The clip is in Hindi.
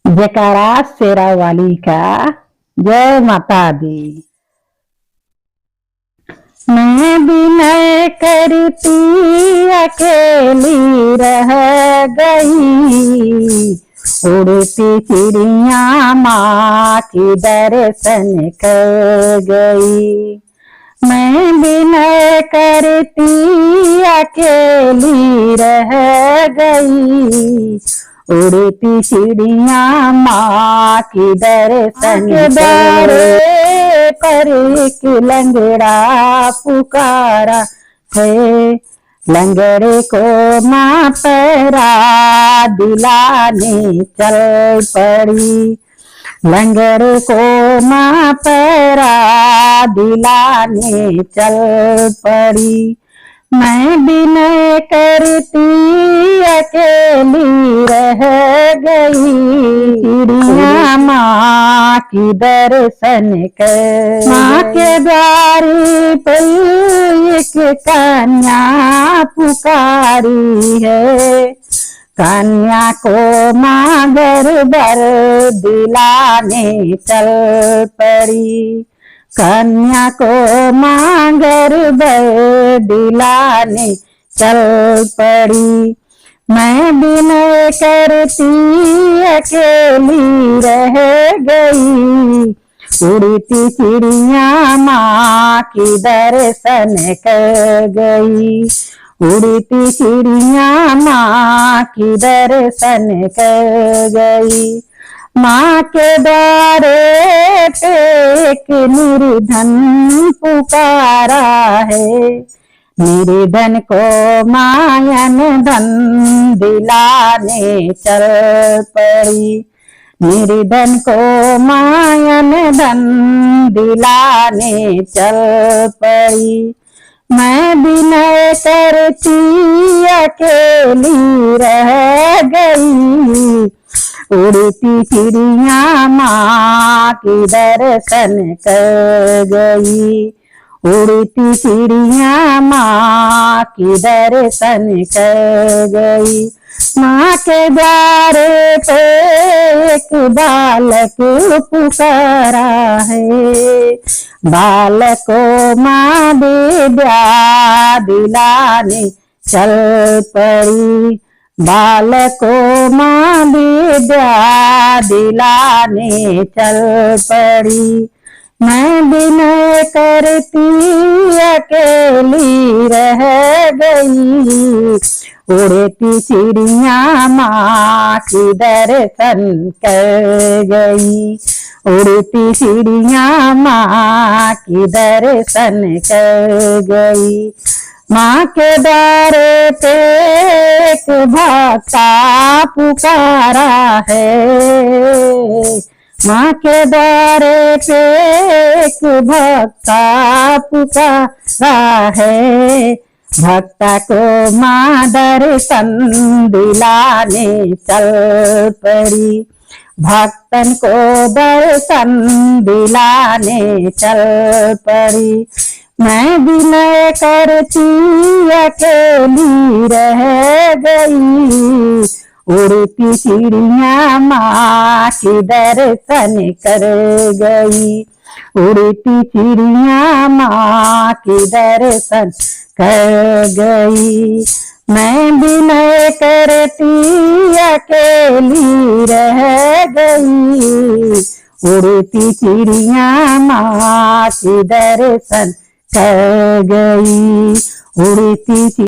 जयकारा शेरा वाली का। जय माता दी। मैं विनय करती अकेली रह गई, उड़ती चिड़िया माँ की दर्शन कर गई। मैं विनय करती अकेली रह गई, उड़ती चिड़िया माँ की दर्शन दरे पर एक लंगड़ा पुकारा है। लंगड़े को माँ पैरा दिलाने चल पड़ी, लंगड़े को माँ पैरा दिलाने चल पड़ी। मैं विनय करती अकेली रह गई, चिड़िया माँ की दर्शन कर। माँ के द्वार पर एक कन्या पुकारी है, कन्या को माँ बर दिलाने चल पड़ी, कन्या को माँ बर दिलाने चल पड़ी। मैं विनय करती अकेली रह गई, उड़ती चिड़िया माँ की दर्शन कर गई, उड़ती चिड़िया माँ की दर्शन कर गई। माँ के द्वारे पे एक निर्धन पुकारा है, निर्धन को मायन धन दिलाने चल पड़ी, निर्धन को मायन धन दिलाने चल पड़ी। मैं विनय करती अकेली रह गई, उड़ती चिड़िया माँ की दर्शन कर गई, उड़ती चिड़िया माँ की दर्शन कर गई। माँ के द्वार पे एक बालक पुकारा है, बालक को माँ विद्या दिलाने चल पड़ी, बालक को माँ विद्या दिलाने चल पड़ी। मैं विनय करती अकेली रह गई, उड़ती चिड़िया माँ की दर्शन कर गई, उड़ती चिड़िया माँ की दर्शन कर गई। माँ के द्वार पे एक भक्ता पुकारा है, माँ के द्वार पे एक भक्ता पुकारा है, भक्ता को माँ दर्शन दिलाने चल पड़ी, भक्तन को दर्शन दिलाने चल पड़ी। मैं विनय करती अकेली रह गई, उड़ती चिड़िया माँ की दर्शन कर गई, उड़ती चिड़िया माँ की दर्शन कर गई। मैं विनय करती अकेली रह गई, उड़ती चिड़िया माँ की दर्शन कर गई, उड़ती